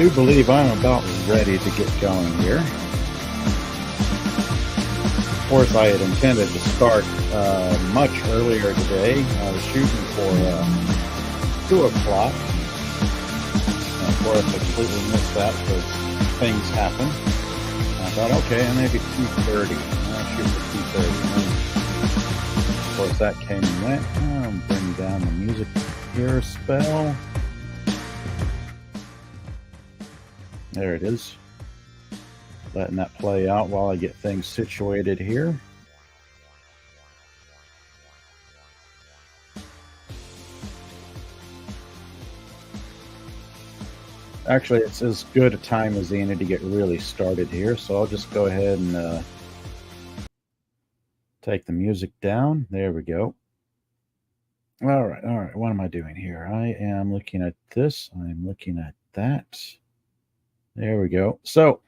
do believe I'm about ready to get going here. Of course, I had intended to start much earlier today. I was shooting for 2 o'clock. And of course, I completely missed that because things happen. I thought, okay, maybe 2:30. I'll shoot for 2:30. Of course, that came and went. I'll bring down the music here a spell. There it is. Letting that play out while I get things situated here. Actually, it's as good a time as any to get really started here, so I'll just go ahead and take the music down. There we go. All right. What am I doing here? I am looking at this. I'm looking at that. There we go. So, of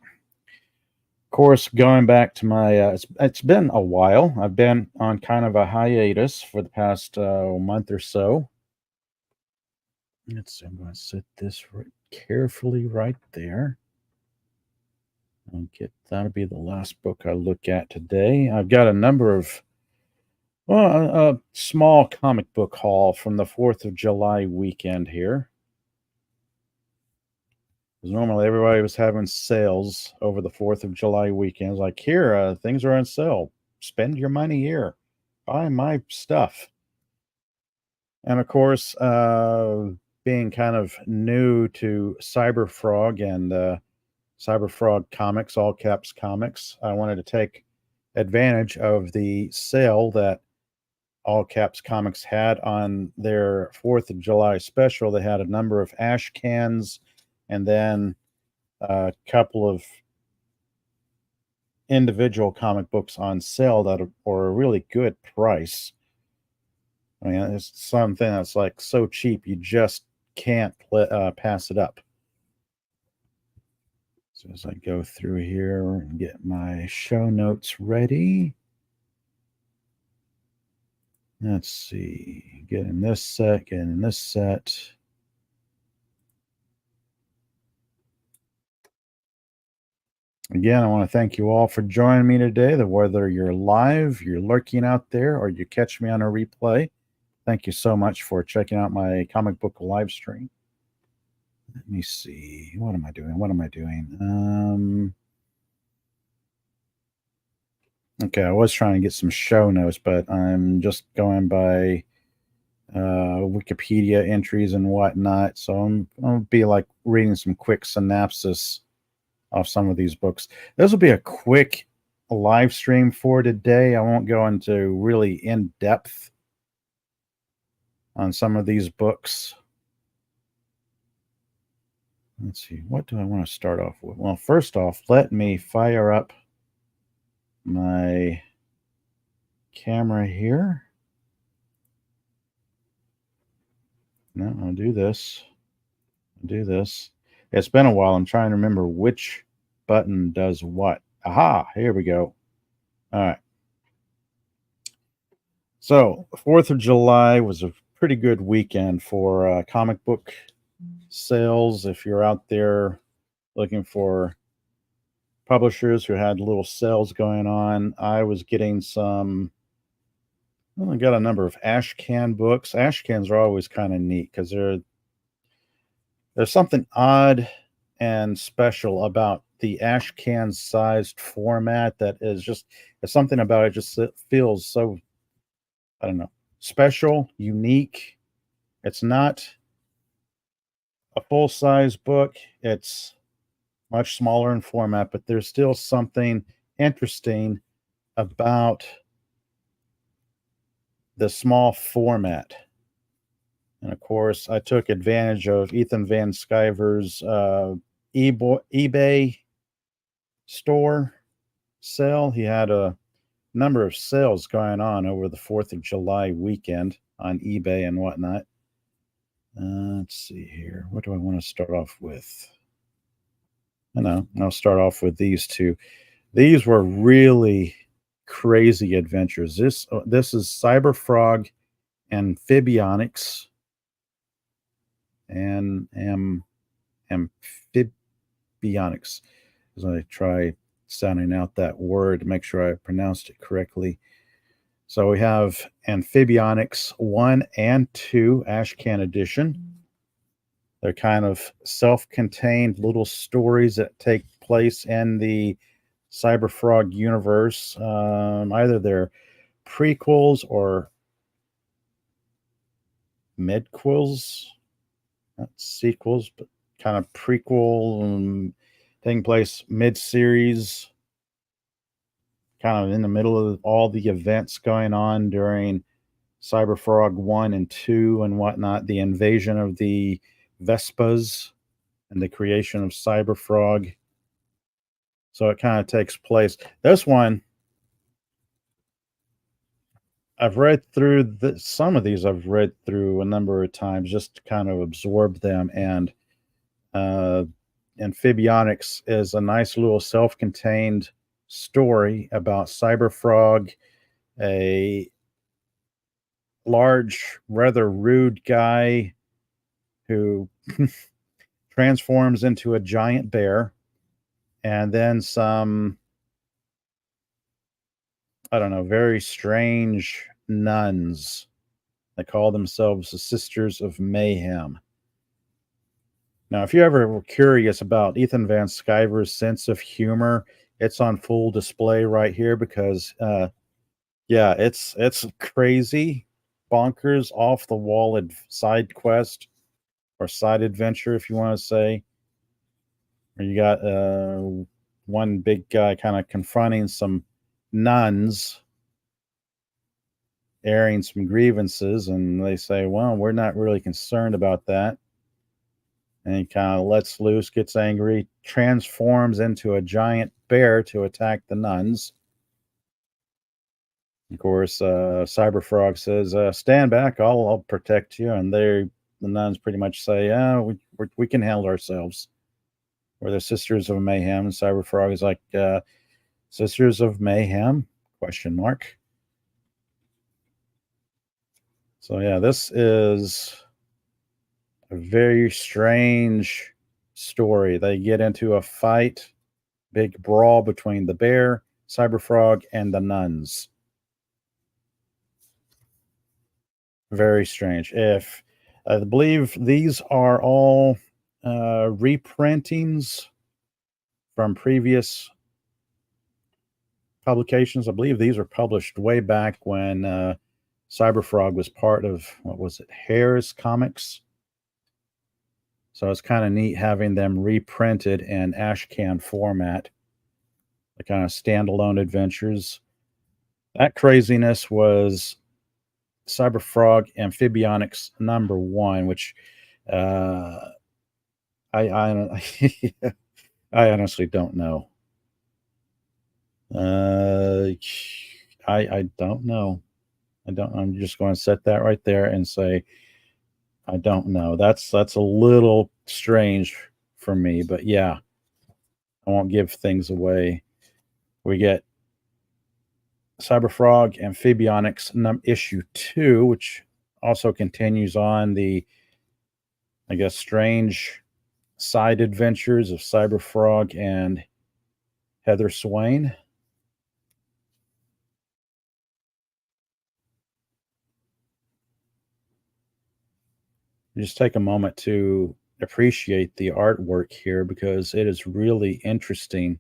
course, going back to my, it's been a while. I've been on kind of a hiatus for the past month or so. Let's see, I'm going to set this carefully right there. That'll be the last book I look at today. I've got a number of, a small comic book haul from the 4th of July weekend here. Because normally everybody was having sales over the 4th of July weekend. It's like, here, things are on sale. Spend your money here. Buy my stuff. And of course, being kind of new to Cyberfrog and Cyberfrog Comics, all caps comics, I wanted to take advantage of the sale that all caps comics had on their 4th of July special. They had a number of ash cans and then a couple of individual comic books on sale that are a really good price. I mean, it's something that's like so cheap you just can't pass it up. So as I go through here and get my show notes ready. Let's see, get in this set, get in this set. Again, I want to thank you all for joining me today, whether you're live, you're lurking out there, or you catch me on a replay. Thank you so much for checking out my comic book live stream. Let me see. What am I doing? Okay, I was trying to get some show notes, but I'm just going by Wikipedia entries and whatnot. So I'll be like reading some quick synopsis of some of these books. This will be a quick live stream for today. I won't go into really in depth on some of these books. Let's see, what do I want to start off with? Well, first off, let me fire up my camera here. No, I'll do this. It's been a while. I'm trying to remember which button does what. Aha, here we go. All right. So 4th of July was a pretty good weekend for comic book sales. If you're out there looking for publishers who had little sales going on, I was getting some. I got a number of ash can books. Ash cans are always kind of neat because there's something odd and special about the ash can sized format that is just, there's something about it just feels so, I don't know, special, unique. It's not a full size book. It's much smaller in format, but there's still something interesting about the small format. And of course, I took advantage of Ethan Van Sciver's eBay store sale. He had a number of sales going on over the 4th of July weekend on eBay and whatnot. Let's see here. What do I want to start off with? I'll start off with these two. These were really crazy adventures. This is Cyberfrog Amphibionics and amphibionics, as I try sounding out that word to make sure I pronounced it correctly. So we have Amphibionics 1 and 2 Ashcan Edition. They're kind of self-contained little stories that take place in the Cyberfrog universe. Either they're prequels or midquels, not sequels, but kind of prequel, taking place mid-series, kind of in the middle of all the events going on during Cyberfrog 1 and 2 and whatnot, the invasion of the Vespas and the creation of Cyberfrog. So it kind of takes place. This one, I've read through some of these. I've read through a number of times just to kind of absorb them. And Amphibionics is a nice little self-contained story about Cyberfrog, a large, rather rude guy who transforms into a giant bear, and then some, I don't know, very strange nuns that call themselves the Sisters of Mayhem. Now, if you ever were curious about Ethan Van Sciver's sense of humor, it's on full display right here because, yeah, it's crazy, bonkers, off the wall side quest or side adventure, if you want to say. Where you got one big guy kind of confronting some nuns, airing some grievances, and they say, well, we're not really concerned about that. And he kind of lets loose, gets angry, transforms into a giant bear to attack the nuns. Of course, Cyberfrog says, stand back, I'll protect you. And the nuns pretty much say, yeah, we can handle ourselves. We're the Sisters of Mayhem. And Cyberfrog is like, Sisters of Mayhem? Question mark. So yeah, this is a very strange story. They get into a fight, big brawl between the bear, Cyberfrog, and the nuns. Very strange. If I believe these are all reprintings from previous publications. I believe these were published way back when Cyberfrog was part of, what was it, Harris Comics. So it's kind of neat having them reprinted in Ashcan format, the kind of standalone adventures. That craziness was Cyberfrog Amphibionics #1, which I I honestly don't know. I don't know. I'm just going to set that right there and say I don't know. That's a little strange for me, but yeah, I won't give things away. We get Cyberfrog Amphibionics issue 2, which also continues on the, I guess, strange side adventures of Cyberfrog and Heather Swain. Just take a moment to appreciate the artwork here because it is really interesting.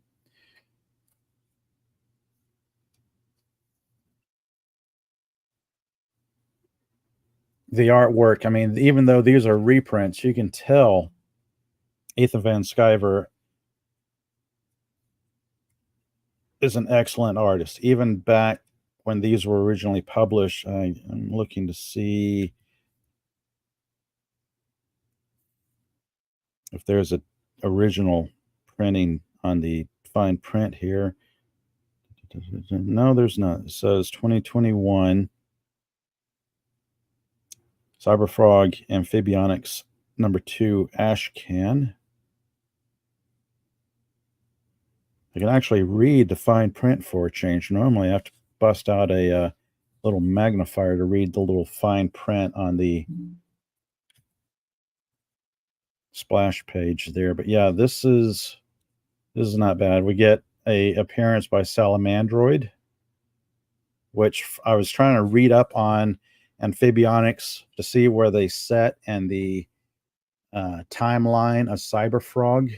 The artwork, I mean, even though these are reprints, you can tell Ethan Van Sciver is an excellent artist. Even back when these were originally published, I'm looking to see if there's a original printing on the fine print here. No, there's not. It says 2021 Cyberfrog Amphibionics #2 Ashcan. I can actually read the fine print for a change. Normally I have to bust out a little magnifier to read the little fine print on the splash page there. But yeah, this is This is not bad. We get a appearance by Salamandroid, which I was trying to read up on amphibionics to see where they set and the timeline of Cyberfrog.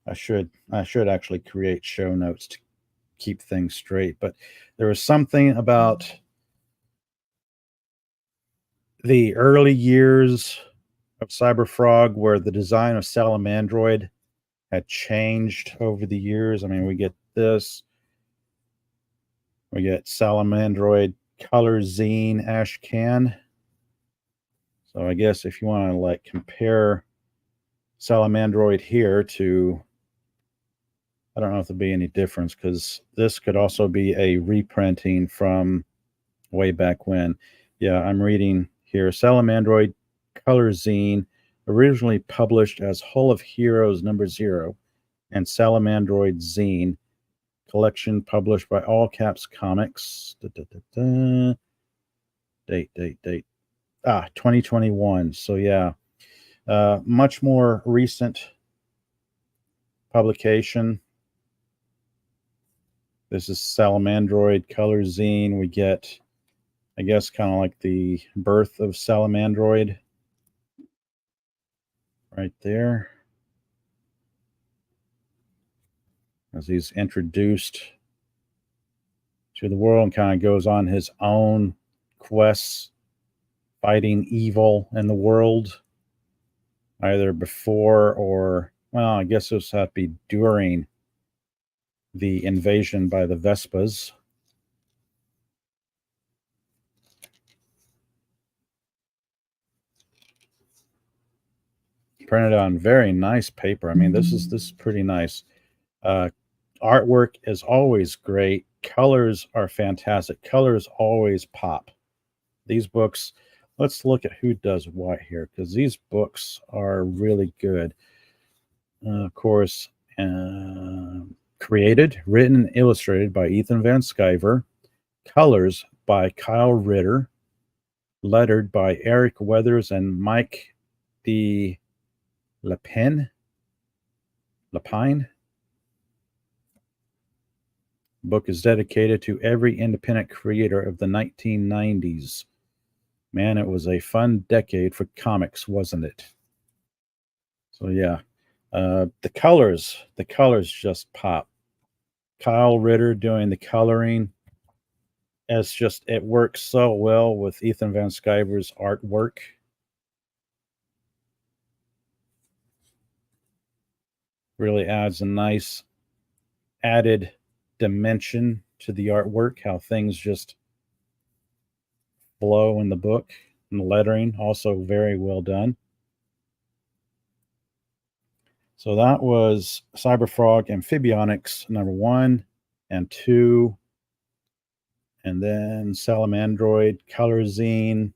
I should actually create show notes to keep things straight, but there was something about the early years of Cyberfrog where the design of Salamandroid had changed over the years. I mean, we get this. We get Salamandroid Color Zine Ash Can. So I guess if you want to like compare Salamandroid here to, I don't know if there'll be any difference because this could also be a reprinting from way back when. Yeah, I'm reading here. Salamandroid Color Zine, originally published as Hull of Heroes #0, and Salamandroid Zine, collection published by All Caps Comics. Date. 2021. So yeah, much more recent publication. This is Salamandroid Color Zine. We get, I guess, kind of like the birth of Salamandroid right there, as he's introduced to the world and kind of goes on his own quests fighting evil in the world, either before or, well, I guess this had to be during the invasion by the Vespas. Printed on very nice paper. I mean, this is pretty nice. Artwork is always great. Colors are fantastic. Colors always pop. These books, let's look at who does what here, because these books are really good. Of course, created, written, and illustrated by Ethan Van Sciver. Colors by Kyle Ritter. Lettered by Eric Weathers and Mike D. Lapine. Book is dedicated to every independent creator of the 1990s. Man, it was a fun decade for comics, wasn't it? So yeah, the colors just pop. Kyle Ritter doing the coloring. It works so well with Ethan Van Sciver's artwork. Really adds a nice added dimension to the artwork, how things just flow in the book. And the lettering also very well done. So that was Cyberfrog Amphibionics #1 and 2, and then Salamandroid Color Zine.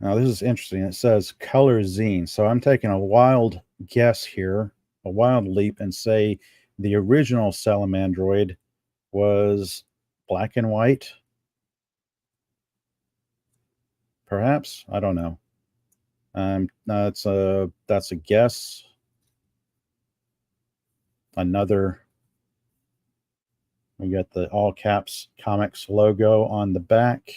Now this is interesting. It says Color Zine, so I'm taking a wild guess here, a wild leap, and say the original Salamandroid was black and white. Perhaps, I don't know. That's a guess. Another. We got the All Caps Comics logo on the back.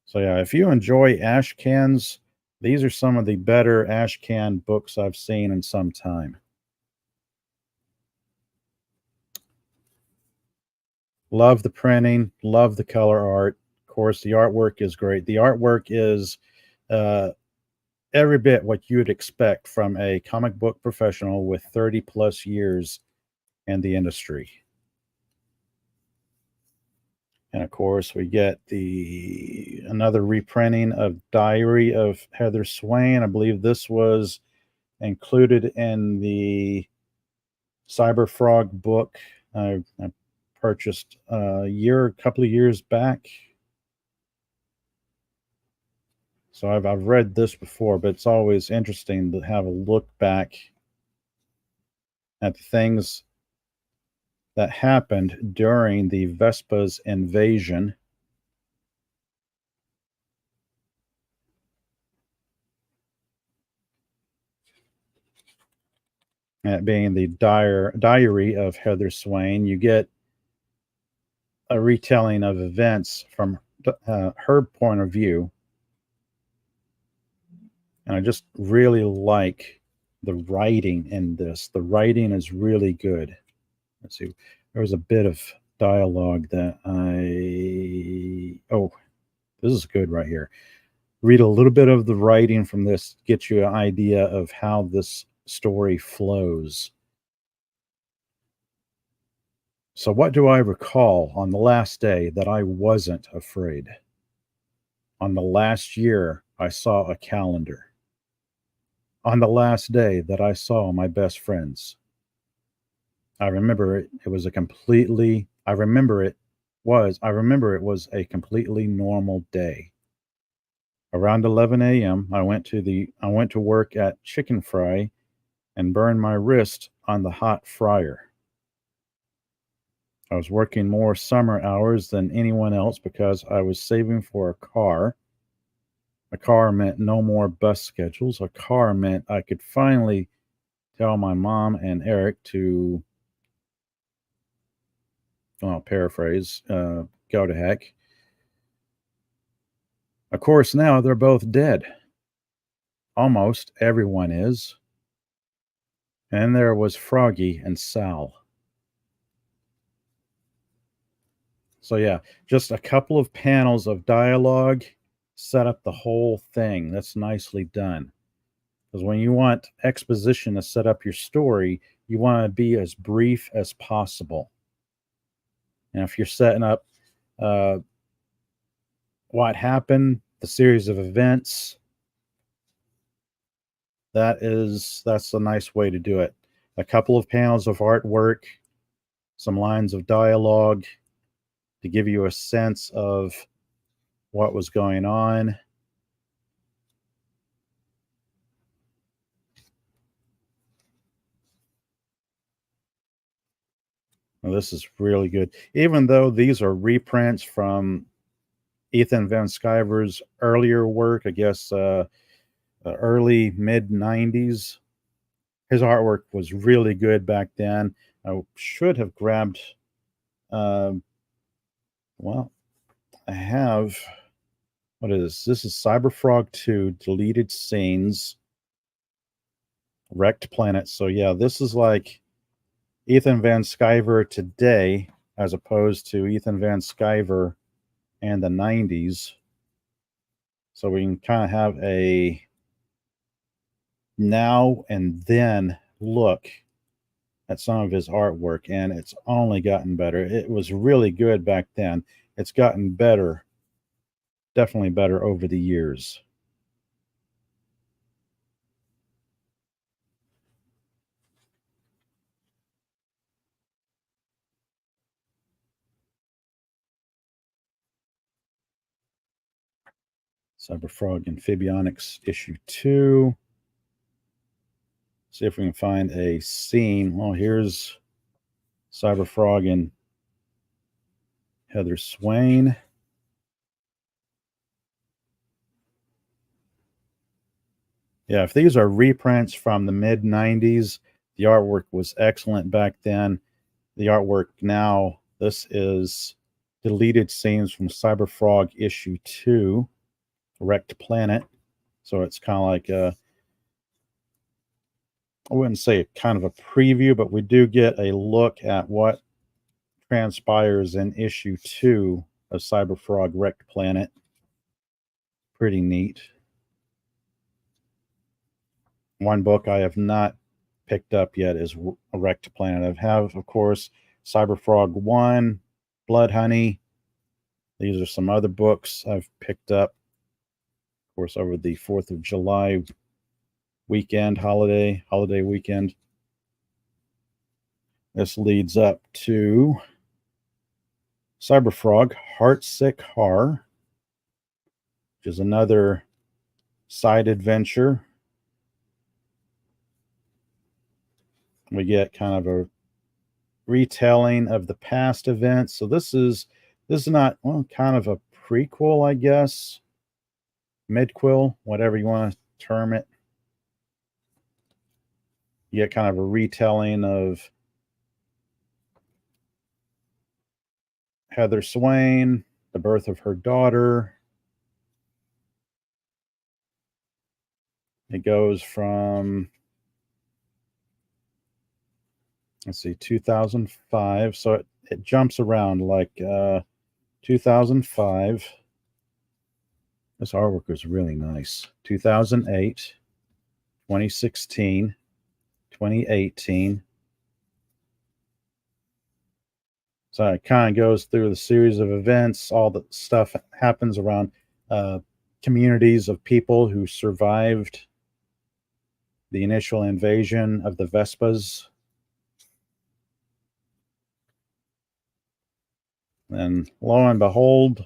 So yeah, if you enjoy ash cans, these are some of the better ash can books I've seen in some time. Love the printing, love the color art. Of course, the artwork is great. The artwork is every bit what you would expect from a comic book professional with 30 plus years in the industry. And of course, we get another reprinting of Diary of Heather Swain. I believe this was included in the Cyberfrog book I purchased a couple of years back. So I've read this before, but it's always interesting to have a look back at the things that happened during the Vespa's invasion. that being the diary of Heather Swain. You get a retelling of events from her point of view. And I just really like the writing in this. The writing is really good. Let's see. There was a bit of dialogue that oh, this is good right here. Read a little bit of the writing from this, get you an idea of how this story flows. So, what do I recall on the last day that I wasn't afraid? On the last year, I saw a calendar. On the last day that I saw my best friends, I remember it was a completely, I remember it was a completely normal day. Around 11 a.m., I went to work at Chicken Fry and burned my wrist on the hot fryer. I was working more summer hours than anyone else because I was saving for a car. A car meant no more bus schedules. A car meant I could finally tell my mom and Eric to, well, paraphrase, go to heck. Of course, now they're both dead. Almost everyone is. And there was Froggy and Sal. So, yeah, just a couple of panels of dialogue set up the whole thing. That's nicely done. Because when you want exposition to set up your story, you want to be as brief as possible. And if you're setting up uh, what happened, the series of events, that's a nice way to do it. A couple of panels of artwork, some lines of dialogue to give you a sense of what was going on. Well, this is really good. Even though these are reprints from Ethan Van Sciver's earlier work, I guess early mid 90s, his artwork was really good back then. I should have grabbed, uh, well, I have, what is this? This is Cyberfrog 2, Deleted Scenes, Wrecked Planet. So, yeah, this is like Ethan Van Sciver today, as opposed to Ethan Van Sciver and the 90s. So we can kind of have a now and then look at some of his artwork, and it's only gotten better. It was really good back then. It's gotten better, definitely better over the years. Cyberfrog Amphibionics issue 2. See if we can find a scene. Well, here's Cyberfrog and Heather Swain. Yeah, if these are reprints from the mid 90s, the artwork was excellent back then. The artwork now, this is deleted scenes from Cyberfrog issue 2, Wrecked Planet. So it's kind of like I wouldn't say kind of a preview, but we do get a look at what transpires in issue 2 of Cyberfrog Wrecked Planet. Pretty neat. One book I have not picked up yet is Wrecked Planet. I have, of course, Cyberfrog 1, Blood Honey. These are some other books I've picked up, of course, over the 4th of July weekend, holiday weekend. This leads up to Cyberfrog Heartsick Horror, which is another side adventure. We get kind of a retelling of the past events. So this is not, well, kind of a prequel, I guess, midquel, whatever you want to term it. You get kind of a retelling of Heather Swain, the birth of her daughter. It goes from, let's see, 2005. So it jumps around like 2005. This artwork is really nice. 2008, 2016, 2018. So it kind of goes through the series of events. All the stuff happens around communities of people who survived the initial invasion of the Vespas. And lo and behold,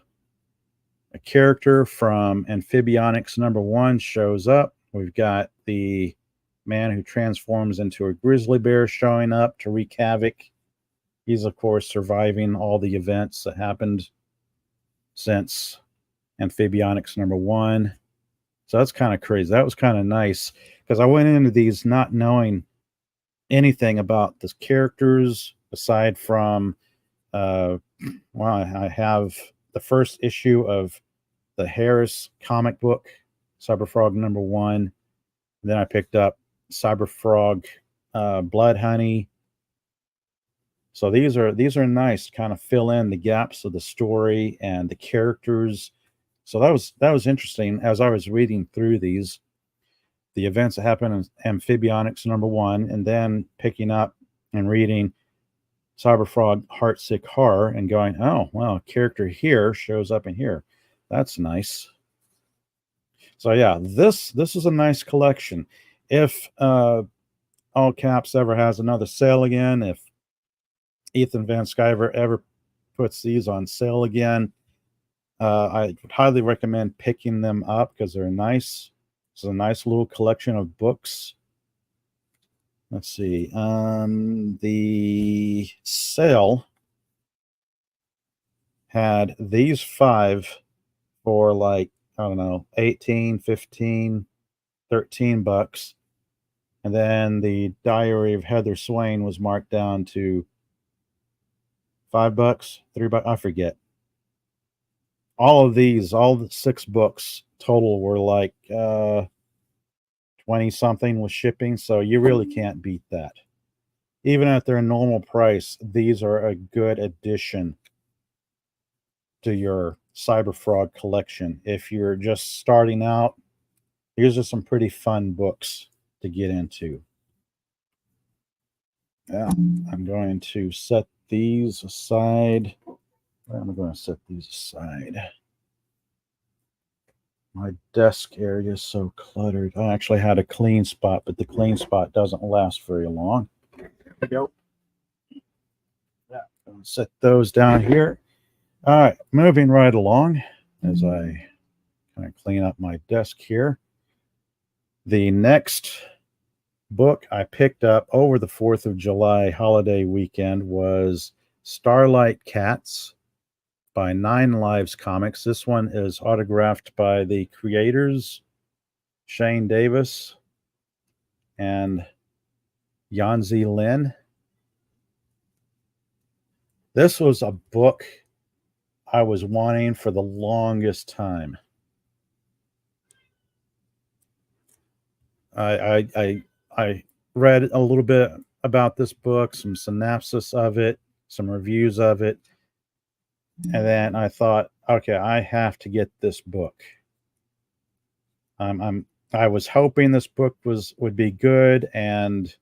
a character from Amphibionics #1 shows up. We've got the man who transforms into a grizzly bear showing up to wreak havoc. He's, of course, surviving all the events that happened since Amphibionics #1. So that's kind of crazy. That was kind of nice because I went into these not knowing anything about the characters aside from, well, I have the first issue of the Harris comic book, Cyberfrog #1. Then I picked up Cyberfrog Blood Honey. So these are nice to kind of fill in the gaps of the story and the characters. So that was interesting as I was reading through these, the events that happened in Amphibionics #1, and then picking up and reading Cyberfrog Heartsick Horror and going, oh, well, a character here shows up in here. That's nice. So yeah, this is a nice collection. If All Caps ever has another sale again, if Ethan Van Sciver ever puts these on sale again, I would highly recommend picking them up because they're nice. It's a nice little collection of books. Let's see. The sale had these 5 for like, I don't know, 18, 15, 13 bucks. And then the Diary of Heather Swain was marked down to $5, $3, I forget. All of these, all the 6 books total were like 20 something with shipping. So you really can't beat that. Even at their normal price, these are a good addition to your Cyberfrog collection. If you're just starting out, these are some pretty fun books to get into. Yeah, I'm going to set these aside. Where am I going to set these aside? My desk area is so cluttered. I actually had a clean spot, but the clean spot doesn't last very long. There we go. Yeah, I'll set those down here. All right, moving right along as I kind of clean up my desk here. The next book I picked up over the 4th of July holiday weekend was Starlight Cats by 9 Lives Comics. This one is autographed by the creators, Shane Davis and Yanzi Lin. This was a book I was wanting for the longest time. I read a little bit about this book, some synopsis of it, some reviews of it, and then I thought, okay, I have to get this book. I was hoping this book would be good, and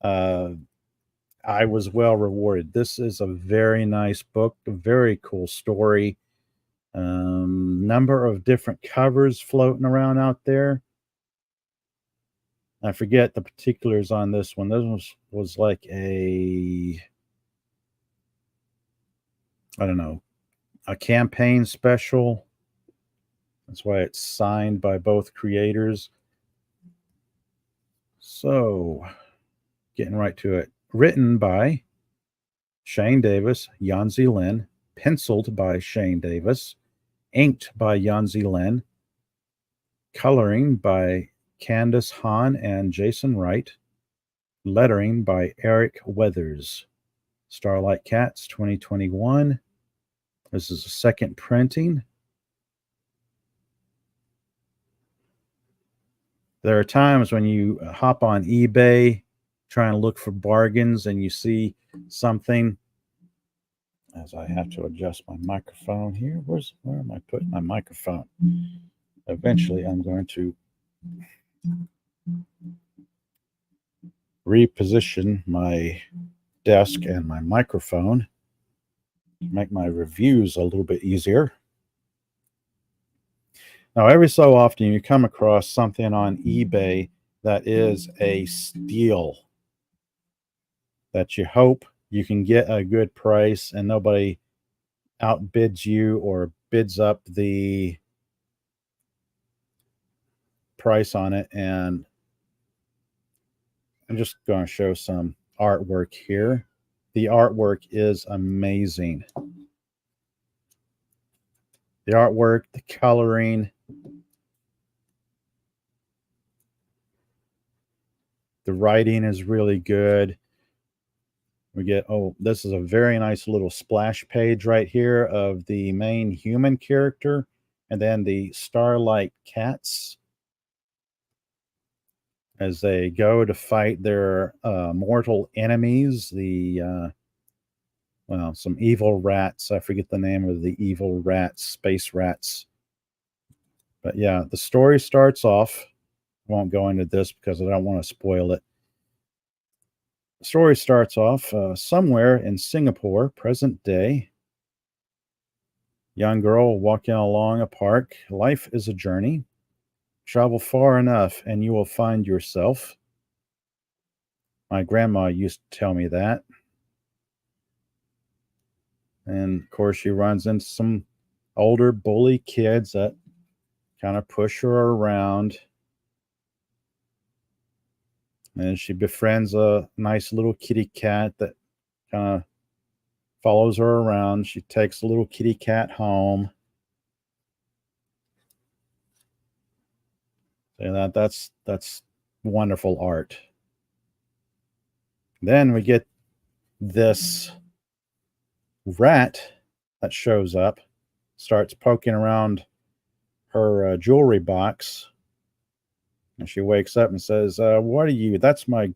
I was well rewarded. This is a very nice book, a very cool story. Number of different covers floating around out there. I forget the particulars on this one. This was like a, I don't know, a campaign special. That's why it's signed by both creators. So, getting right to it. Written by Shane Davis, Yanzi Lin, penciled by Shane Davis, inked by Yanzi Lin, coloring by Candace Hahn and Jason Wright, Lettering by Eric Weathers. Starlight Cats 2021. This is a second printing. There are times when you hop on eBay trying to look for bargains and you see something. As I have to adjust my microphone here. Where am I putting my microphone? Eventually, I'm going to reposition my desk and my microphone to make my reviews a little bit easier. Now, every so often you come across something on eBay that is a steal that you hope you can get a good price and nobody outbids you or bids up the price on it. And I'm just going to show some artwork here. The artwork is amazing. The artwork, the coloring, the writing is really good. We get, this is a very nice little splash page right here of the main human character and then the Starlight Cats as they go to fight their mortal enemies, some evil rats. I forget the name of the evil rats, space rats. But yeah, the story starts off. I won't go into this because I don't want to spoil it. The story starts off somewhere in Singapore, present day. Young girl walking along a park. Life is a journey. Travel far enough and you will find yourself. My grandma used to tell me that. And of course, she runs into some older bully kids that kind of push her around. And she befriends a nice little kitty cat that kind of follows her around. She takes the little kitty cat home. So that's wonderful art. Then we get this rat that shows up, starts poking around her jewelry box. And she wakes up and says, what are you? That's my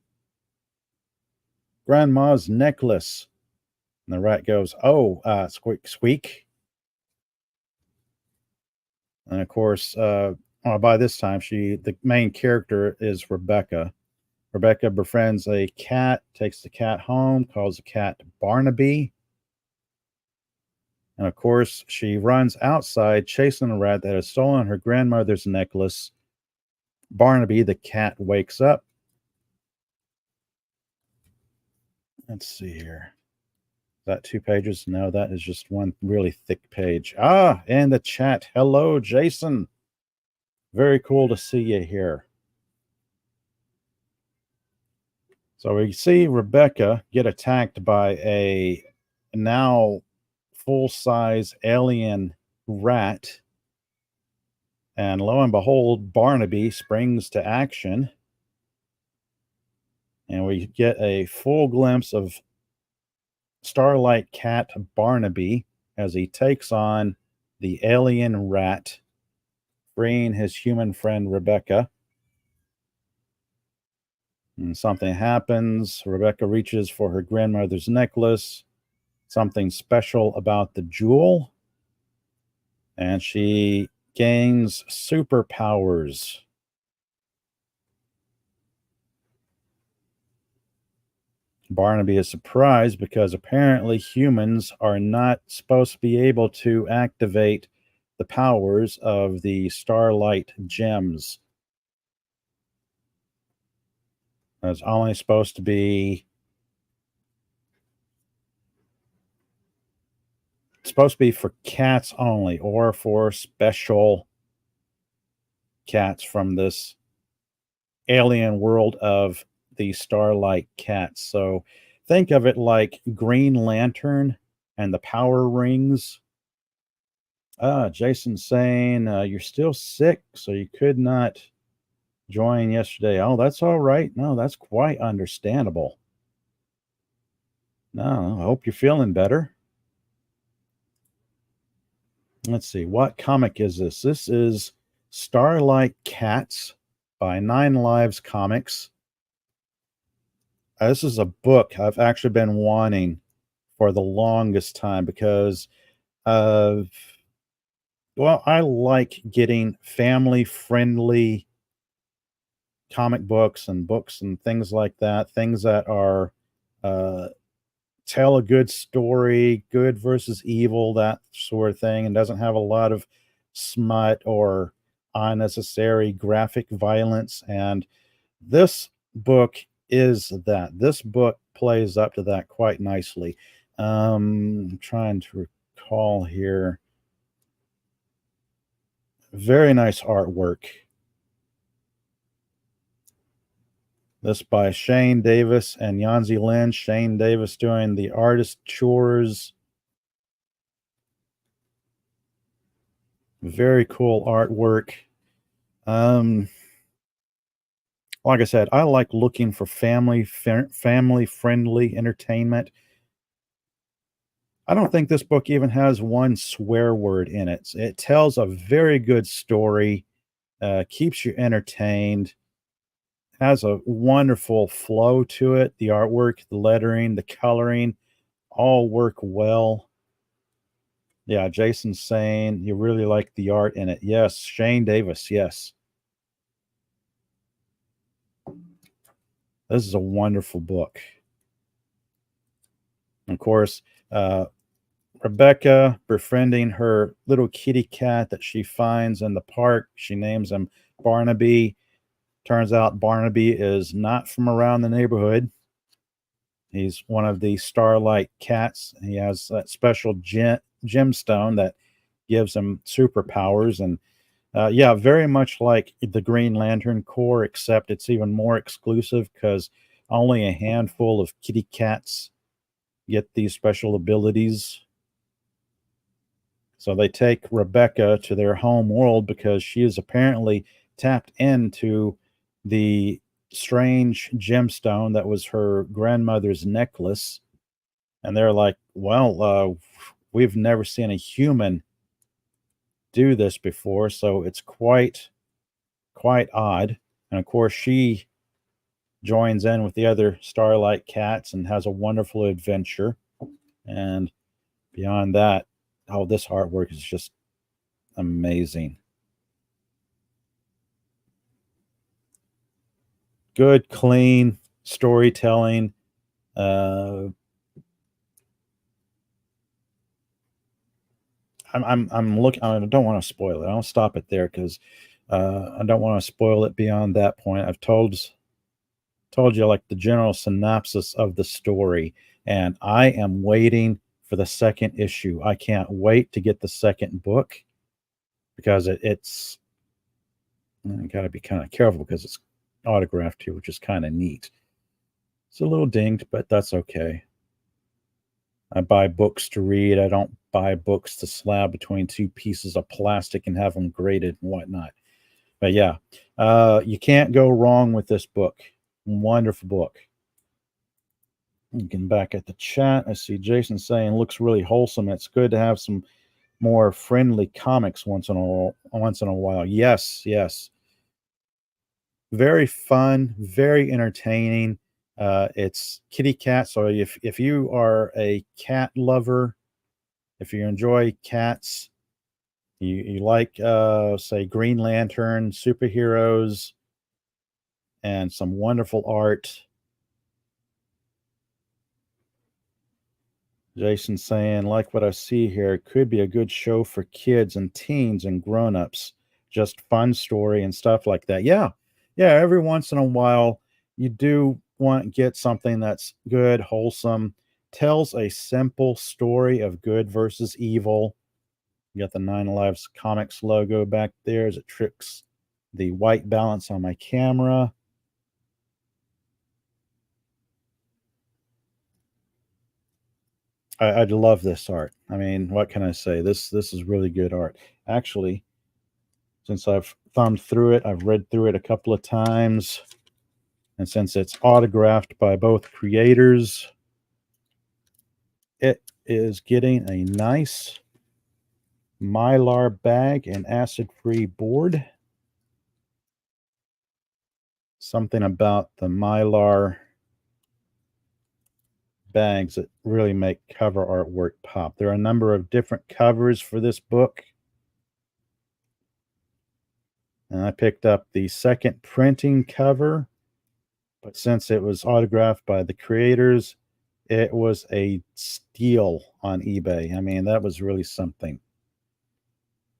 grandma's necklace. And the rat goes, squeak, squeak. And of course, by this time, the main character is Rebecca. Rebecca befriends a cat, takes the cat home, calls the cat Barnaby. And of course, she runs outside chasing a rat that has stolen her grandmother's necklace. Barnaby, the cat, wakes up. Let's see here. Is that 2 pages? No, that is just one really thick page. And the chat. Hello, Jason. Very cool to see you here. So we see Rebecca get attacked by a now full-size alien rat. And lo and behold, Barnaby springs to action. And we get a full glimpse of Starlight Cat Barnaby as he takes on the alien rat, freeing his human friend Rebecca. And something happens. Rebecca reaches for her grandmother's necklace. Something special about the jewel. And she gains superpowers. Barnaby is surprised because apparently humans are not supposed to be able to activate the powers of the Starlight gems. It's only supposed to be for cats only, or for special cats from this alien world of the Starlight Cats. So think of it like Green Lantern and the power rings. Jason's saying you're still sick, so you could not Joined yesterday. Oh, that's all right. No, that's quite understandable. No, I hope you're feeling better. Let's see. What comic is this? This is Starlight Cats by Nine Lives Comics. This is a book I've actually been wanting for the longest time because of, well, I like getting family friendly comic books and things like that, things that are uh, tell a good story, good versus evil, that sort of thing, and doesn't have a lot of smut or unnecessary graphic violence. And this book is that. This book plays up to that quite nicely. I'm trying to recall here. Very nice artwork. This by Shane Davis and Yanzi Lin. Shane Davis doing the artist chores. Very cool artwork. Um, like I said, I like looking for family friendly entertainment. I don't think this book even has one swear word in it. It tells a very good story, keeps you entertained, has a wonderful flow to it. The artwork, the lettering, the coloring all work well. Yeah, Jason's saying you really like the art in it. Yes, Shane Davis. Yes, this is a wonderful book. Of course, Rebecca befriending her little kitty cat that she finds in the park. She names him Barnaby. Turns out Barnaby is not from around the neighborhood. He's one of the Starlight Cats. He has that special gemstone that gives him superpowers. And yeah, very much like the Green Lantern Corps, except it's even more exclusive because only a handful of kitty cats get these special abilities. So they take Rebecca to their home world because she is apparently tapped into the strange gemstone that was her grandmother's necklace. And they're like, well, we've never seen a human do this before. So it's quite odd. And of course, she joins in with the other Starlight Cats and has a wonderful adventure. And beyond that, oh, this artwork is just amazing. Good, clean storytelling. Uh, I'm looking. I don't want to spoil it. I'll stop it there because I don't want to spoil it beyond that point. I've told you like the general synopsis of the story, and I am waiting for the second issue. I can't wait to get the second book because it's got to be kind of careful because it's autographed here, which is kind of neat. It's a little dinged, but that's okay. I buy books to read. I don't buy books to slab between two pieces of plastic and have them graded and whatnot. But yeah, you can't go wrong with this book. Wonderful book. Looking back at the chat, I see Jason saying looks really wholesome. It's good to have some more friendly comics once in a while. Yes, yes. Very fun, very entertaining. It's kitty cat. So if you are a cat lover, if you enjoy cats, you like say Green Lantern, superheroes, and some wonderful art. Jason saying, like what I see here, it could be a good show for kids and teens and grown-ups. Just fun story and stuff like that. Yeah. Yeah, every once in a while you do want to get something that's good, wholesome, tells a simple story of good versus evil. You got the Nine Lives Comics logo back there as it tricks the white balance on my camera. I love this art. I mean, what can I say? This is really good art. Actually, Since I've thumbed through it, I've read through it a couple of times. And since it's autographed by both creators, it is getting a nice Mylar bag and acid-free board. Something about the Mylar bags that really make cover artwork pop. There are a number of different covers for this book. And I picked up the second printing cover, but since it was autographed by the creators, it was a steal on eBay. I mean, that was really something.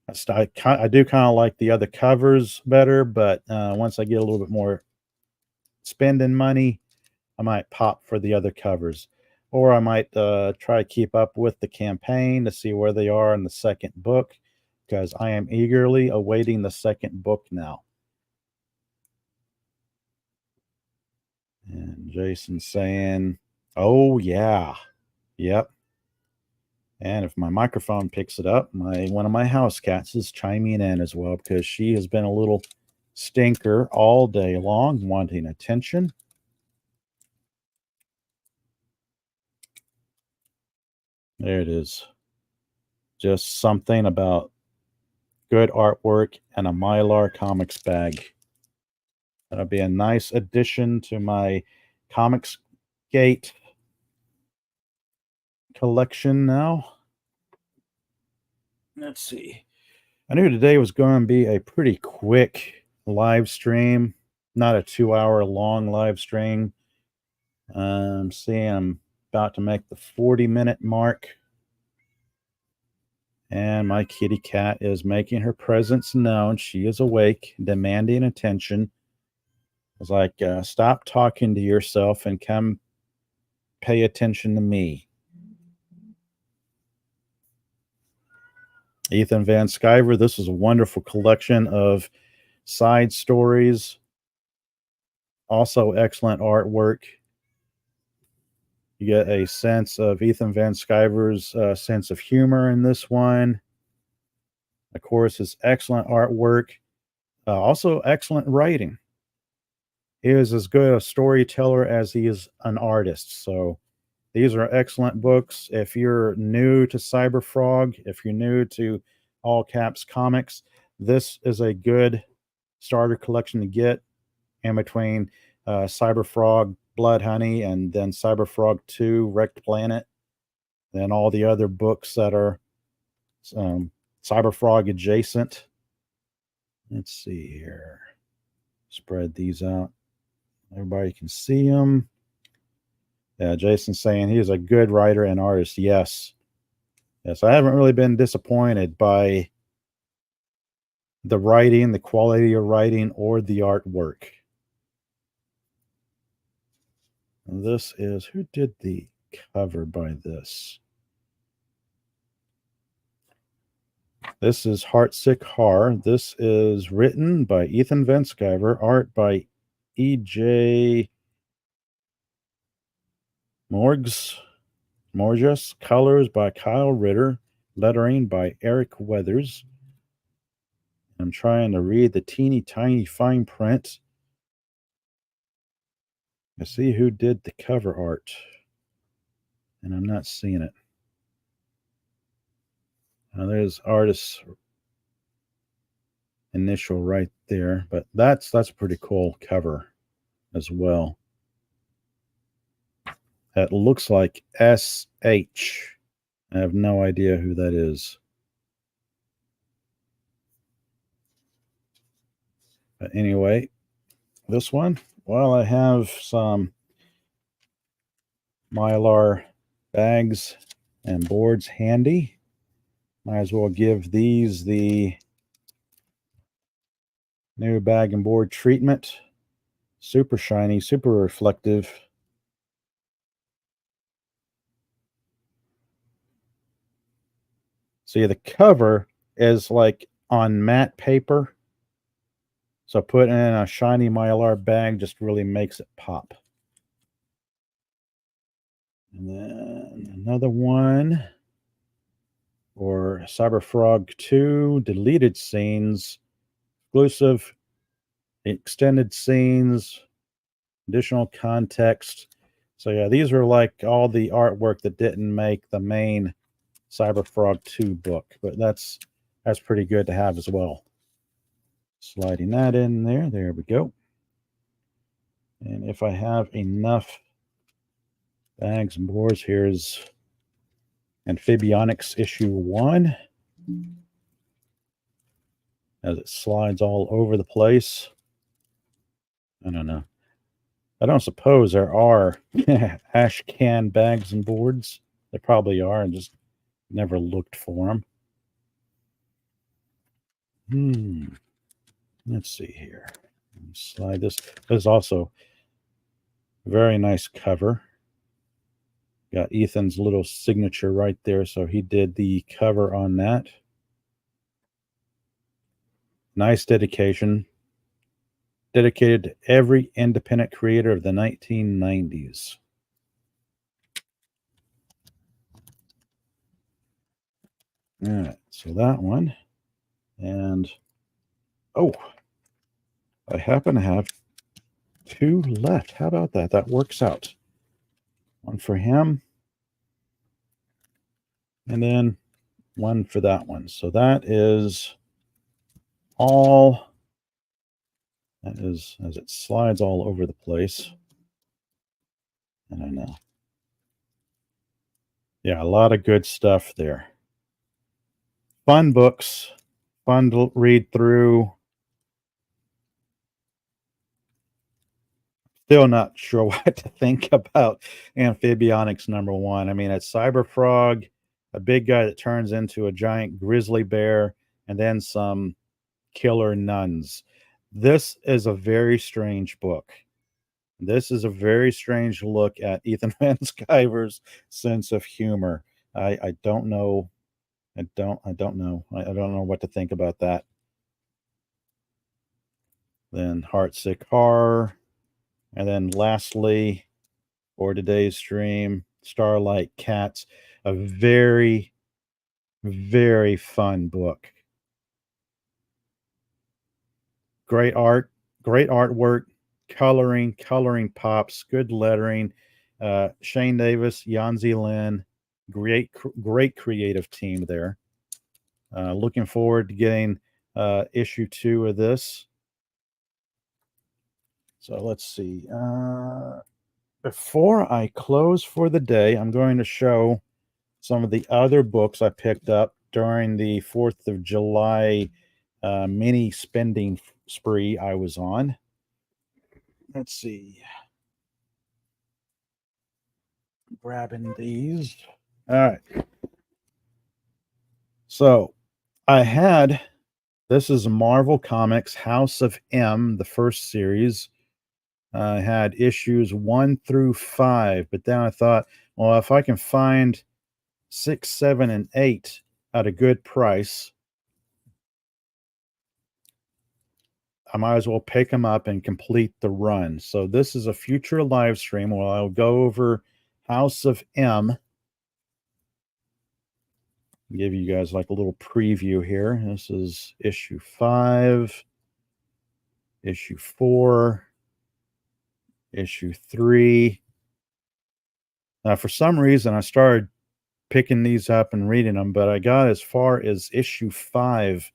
I do kind of like the other covers better, but once I get a little bit more spending money, I might pop for the other covers. Or I might try to keep up with the campaign to see where they are in the second book, because I am eagerly awaiting the second book now. And Jason's saying, oh, yeah. Yep. And if my microphone picks it up, one of my house cats is chiming in as well, because she has been a little stinker all day long, wanting attention. There it is. Just something about good artwork and a Mylar Comics bag. That'll be a nice addition to my Comics Gate collection now. Let's see. I knew today was going to be a pretty quick live stream, not a 2-hour long live stream. See, I'm about to make the 40-minute mark. And my kitty cat is making her presence known. She is awake, demanding attention. It's like, stop talking to yourself and come pay attention to me. Ethan Van Sciver, this is a wonderful collection of side stories. Also excellent artwork. You get a sense of Ethan Van Sciver's sense of humor in this one. Of course, his excellent artwork. Also excellent writing. He is as good a storyteller as he is an artist. So these are excellent books. If you're new to Cyberfrog, if you're new to All Caps Comics, this is a good starter collection to get in between Cyberfrog, Blood Honey, and then Cyberfrog 2, Wrecked Planet, then all the other books that are Cyberfrog adjacent. Let's see here. Spread these out. Everybody can see them. Yeah, Jason's saying he is a good writer and artist. Yes. Yes, I haven't really been disappointed by the writing, the quality of writing, or the artwork. This is, who did the cover by this? This is Heartsick Har. This is written by Ethan Van Sciver, art by E.J. Morges, colors by Kyle Ritter, lettering by Eric Weathers. I'm trying to read the teeny tiny fine print. I see who did the cover art, and I'm not seeing it. Now there's artist's initial right there, but that's a pretty cool cover as well. That looks like SH. I have no idea who that is. But anyway, this one, well, I have some Mylar bags and boards handy. Might as well give these the new bag and board treatment. Super shiny, super reflective. See, the cover is like on matte paper. So putting in a shiny Mylar bag just really makes it pop. And then another one for Cyberfrog 2, deleted scenes, exclusive extended scenes, additional context. So yeah, these are like all the artwork that didn't make the main Cyberfrog 2 book, but that's pretty good to have as well. Sliding that in there. There we go. And if I have enough bags and boards, here's Amphibionics issue 1. As it slides all over the place. I don't know. I don't suppose there are ash can bags and boards. There probably are. I just never looked for them. Let's see here. Slide this. There's also a very nice cover. Got Ethan's little signature right there, so he did the cover on that. Nice dedication. Dedicated to every independent creator of the 1990s. All right, so that one. And, oh, I happen to have 2 left. How about that? That works out. One for him. And then one for that one. So that is all. That is, as it slides all over the place. I don't know. Yeah, a lot of good stuff there. Fun books. Fun to read through. Still not sure what to think about Amphibionics #1. I mean, it's Cyberfrog, a big guy that turns into a giant grizzly bear, and then some killer nuns. This is a very strange book. This is a very strange look at Ethan Van Sciver's sense of humor. I don't know. I don't know. I don't know what to think about that. Then Heartsick Horror. And then lastly, for today's stream, Starlight Cats, a very, very fun book. Great art, great artwork, coloring pops, good lettering. Shane Davis, Yanzi Lin, great creative team there. Looking forward to getting issue 2 of this. So let's see. Before I close for the day, I'm going to show some of the other books I picked up during the 4th of July mini spending spree I was on. Let's see. Grabbing these. All right. So I had, this is Marvel Comics House of M, the first series. I had issues 1 through 5, but then I thought, well, if I can find 6, 7, and 8 at a good price, I might as well pick them up and complete the run. So this is a future live stream where I'll go over House of M. Give you guys like a little preview here. This is issue 5, issue 4, issue 3. Now, for some reason, I started picking these up and reading them, but I got as far as issue 5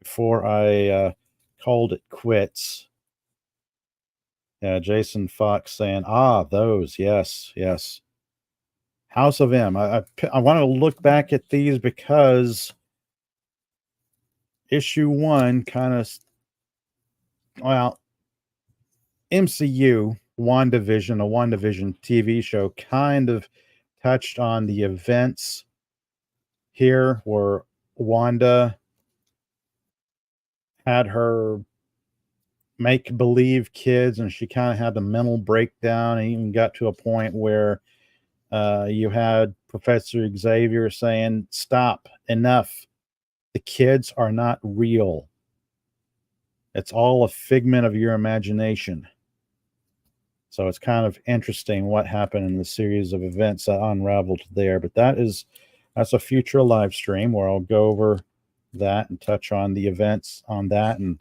before I called it quits. Yeah, Jason Fox saying, those, yes. House of M. I want to look back at these because issue 1 kind of, well, MCU, a WandaVision TV show kind of touched on the events here where Wanda had her make-believe kids and she kind of had a mental breakdown and even got to a point where you had Professor Xavier saying, stop, enough. The kids are not real. It's all a figment of your imagination. So it's kind of interesting what happened in the series of events that unraveled there. But that's a future live stream where I'll go over that and touch on the events on that and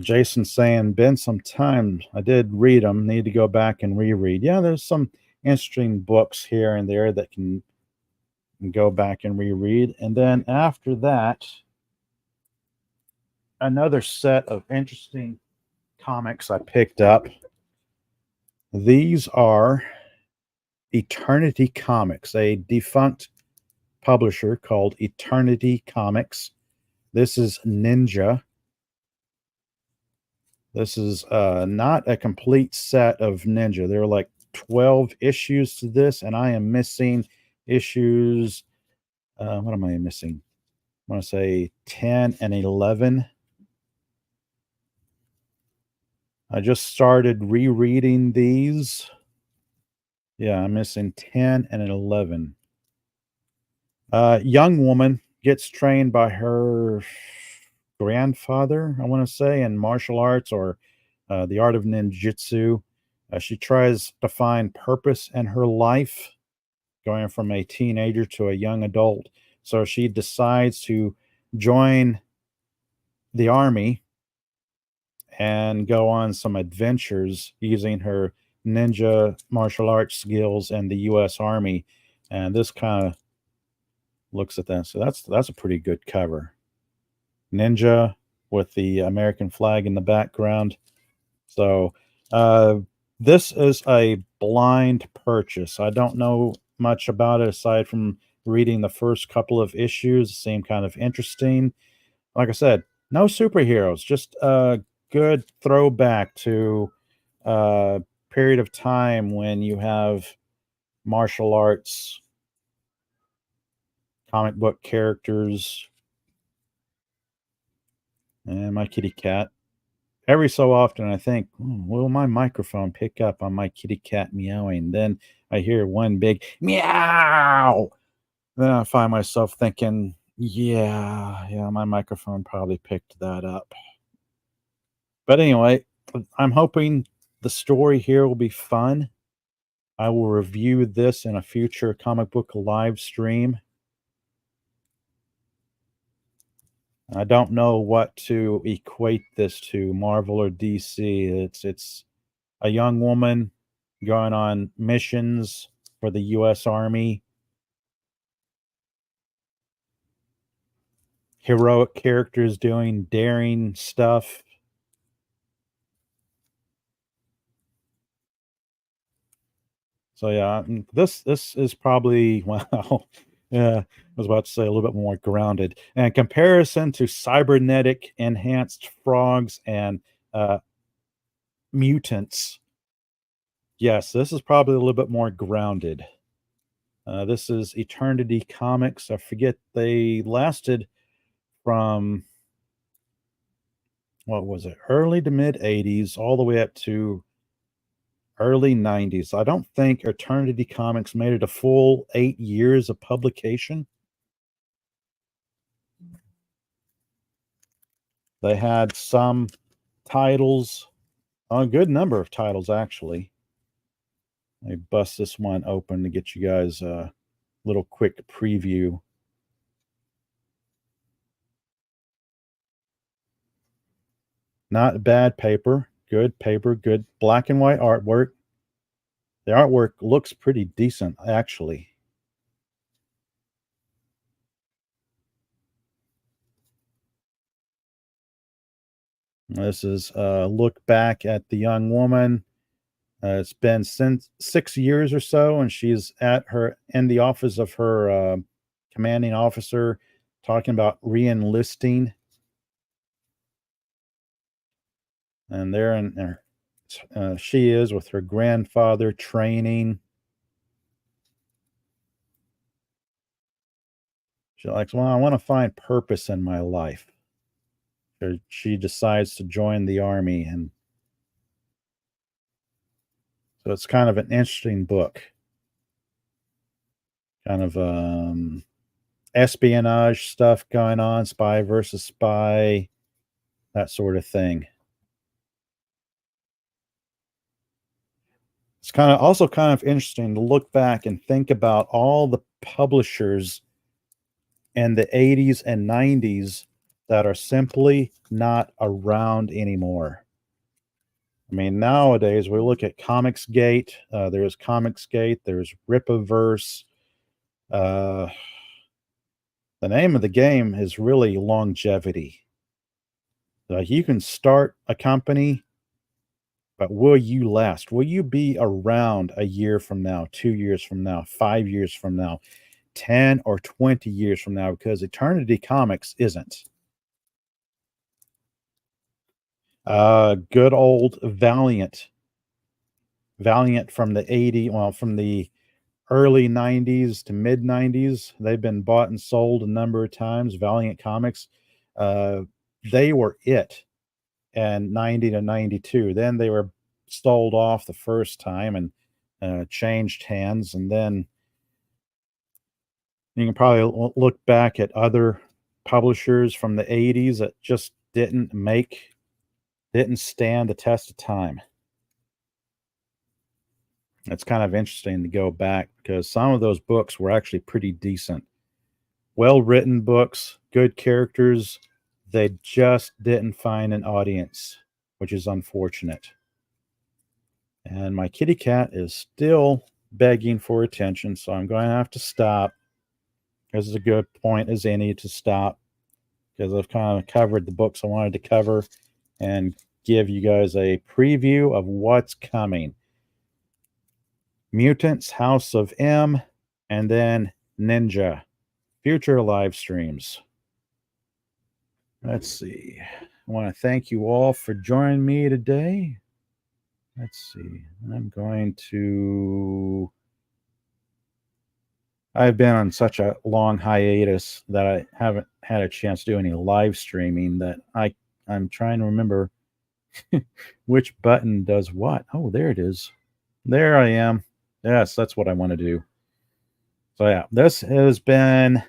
Jason saying, been some time. I did read them. Need to go back and reread. Yeah, there's some interesting books here and there that can go back and reread. And then after that, another set of interesting comics I picked up. These are Eternity Comics, a defunct publisher called Eternity Comics. This is Ninja. This is not a complete set of Ninja. There are like 12 issues to this, and I am missing issues. What am I missing? I want to say 10 and 11. I just started rereading these. Yeah, I'm missing 10 and 11. Young woman gets trained by her grandfather, I want to say, in martial arts or the art of ninjutsu. She tries to find purpose in her life, going from a teenager to a young adult. So she decides to join the army and go on some adventures using her ninja martial arts skills in the U.S. Army. And this kind of looks at that. So that's a pretty good cover. Ninja with the American flag in the background. So this is a blind purchase. I don't know much about it aside from reading the first couple of issues. Seem kind of interesting. Like I said, no superheroes, just a good throwback to a period of time when you have martial arts comic book characters and my kitty cat. Every so often, I think, will my microphone pick up on my kitty cat meowing? Then I hear one big meow. Then I find myself thinking, yeah, my microphone probably picked that up. But anyway, I'm hoping the story here will be fun. I will review this in a future comic book live stream. I don't know what to equate this to, Marvel or DC. It's a young woman going on missions for the U.S. Army. Heroic characters doing daring stuff. So yeah, this is probably well, yeah. I was about to say a little bit more grounded. And in comparison to cybernetic enhanced frogs and uh, mutants, yes, this is probably a little bit more grounded. This is Eternity Comics. I forget they lasted from what was it, early to mid 80s, all the way up to early 90s. I don't think Eternity Comics made it a full 8 years of publication. They had some titles, a good number of titles, actually. Let me bust this one open to get you guys a little quick preview. Not bad paper, good black and white artwork. The artwork looks pretty decent, actually. This is a look back at the young woman. It's been since 6 years or so, and she's at her in the office of her commanding officer, talking about re-enlisting. And there, and there, she is with her grandfather training. She's like, well, I want to find purpose in my life. So she decides to join the army, and so it's kind of an interesting book. Kind of espionage stuff going on, spy versus spy, that sort of thing. It's kind of interesting to look back and think about all the publishers in the 80s and 90s that are simply not around anymore. I mean, nowadays we look at Comicsgate. There's Comicsgate. There's Ripaverse. Uh, the name of the game is really longevity. Like you can start a company, but will you last? Will you be around a year from now, 2 years from now, 5 years from now, 10 or 20 years from now? Because Eternity Comics isn't. Good old Valiant. Valiant from the 80, well, from the early 90s to mid 90s. They've been bought and sold a number of times. Valiant Comics, uh, they were it and 90 to 92. Then they were sold off the first time and changed hands. And then you can probably look back at other publishers from the 80s that just didn't stand the test of time. It's kind of interesting to go back because some of those books were actually pretty decent. Well written books, good characters. They just didn't find an audience, which is unfortunate. And my kitty cat is still begging for attention, so I'm going to have to stop. This is a good point as any to stop because I've kind of covered the books I wanted to cover and give you guys a preview of what's coming. Mutants, House of M, and then Ninja. Future live streams. Let's see. I want to thank you all for joining me today. Let's see. I've been on such a long hiatus that I haven't had a chance to do any live streaming that I'm trying to remember which button does what. Oh, there it is. There I am. Yes, that's what I want to do. So yeah, this has been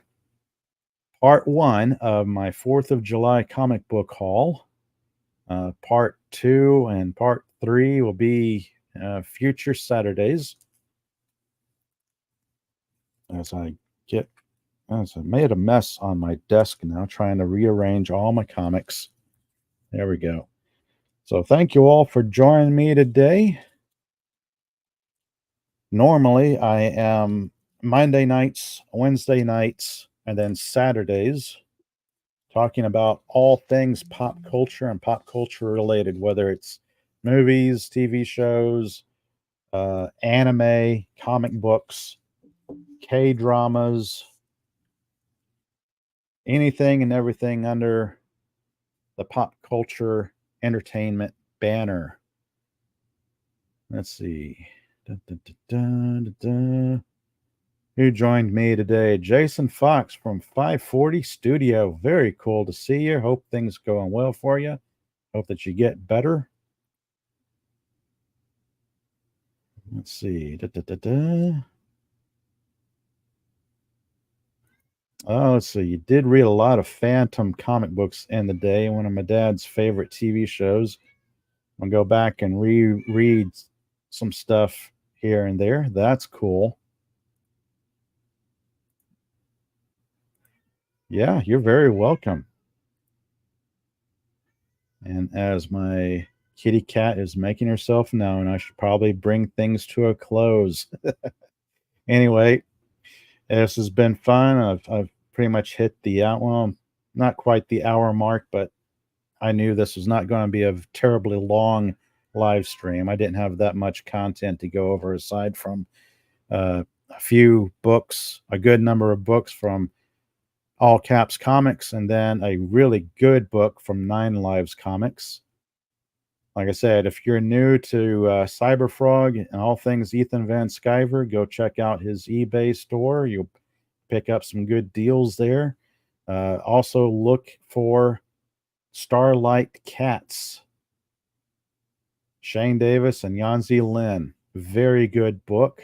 part 1 of my 4th of July comic book haul. Part 2 and part 3 will be future Saturdays. As I made a mess on my desk now, trying to rearrange all my comics. There we go. So thank you all for joining me today. Normally, I am Monday nights, Wednesday nights, and then Saturdays talking about all things pop culture and pop culture related, whether it's movies, TV shows, anime, comic books, K-dramas, anything and everything under the pop culture entertainment banner. Let's see. Who joined me today? Jason Fox from 540 Studio. Very cool to see you. Hope things going well for you. Hope that you get better. Let's see. Oh, let's see. You did read a lot of Phantom comic books in the day. One of my dad's favorite TV shows. I'll go back and reread some stuff here and there. That's cool. Yeah, you're very welcome. And as my kitty cat is making herself known, I should probably bring things to a close. Anyway, this has been fun. I've pretty much hit the well, not quite the hour mark, but I knew this was not going to be a terribly long live stream. I didn't have that much content to go over aside from a few books, a good number of books from All Caps Comics, and then a really good book from Nine Lives Comics. Like I said, if you're new to Cyberfrog and all things Ethan Van Sciver, go check out his eBay store. You'll pick up some good deals there. Also look for Starlight Cats. Shane Davis and Yanzi Lin. Very good book.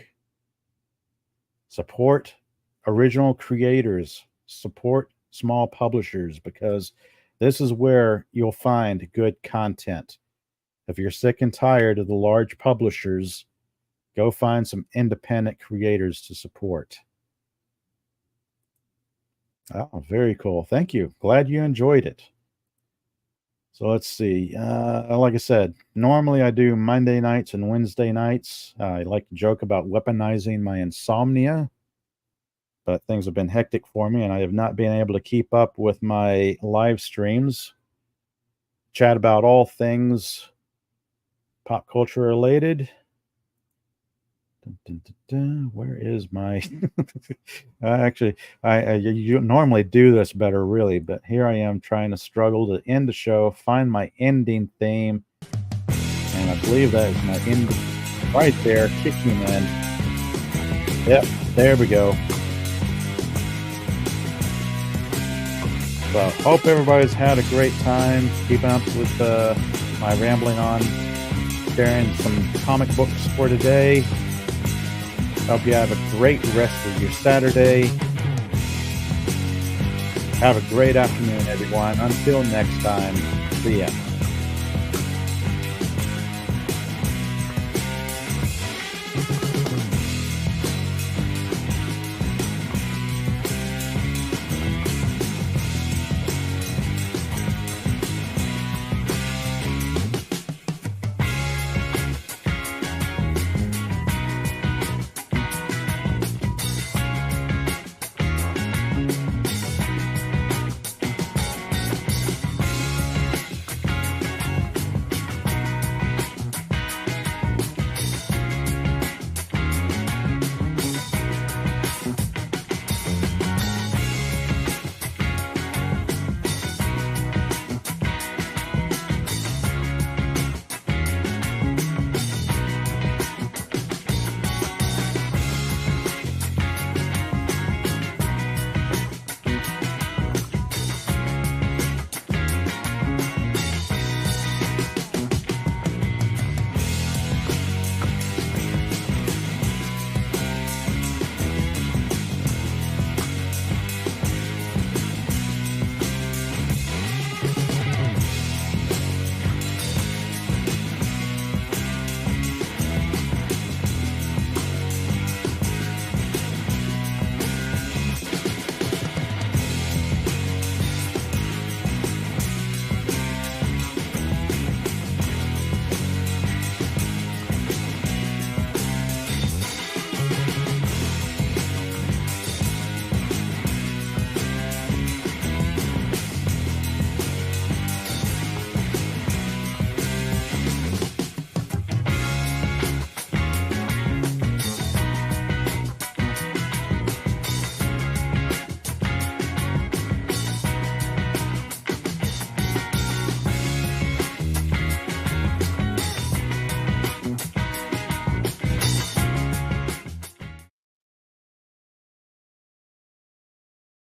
Support original creators. Support small publishers because this is where you'll find good content. If you're sick and tired of the large publishers, go find some independent creators to support. Oh, very cool. Thank you. Glad you enjoyed it. So let's see. Like I said, normally I do Monday nights and Wednesday nights. I like to joke about weaponizing my insomnia, but things have been hectic for me and I have not been able to keep up with my live streams. Chat about all things pop culture related. Dun, dun, dun, dun. Where is my? Actually, you normally do this better, really, but here I am trying to struggle to end the show, find my ending theme, and I believe that is my end right there, kicking in. Yep, there we go. So, hope everybody's had a great time keeping up with my rambling on, sharing some comic books for today. Hope you have a great rest of your Saturday. Have a great afternoon, everyone. Until next time, see ya.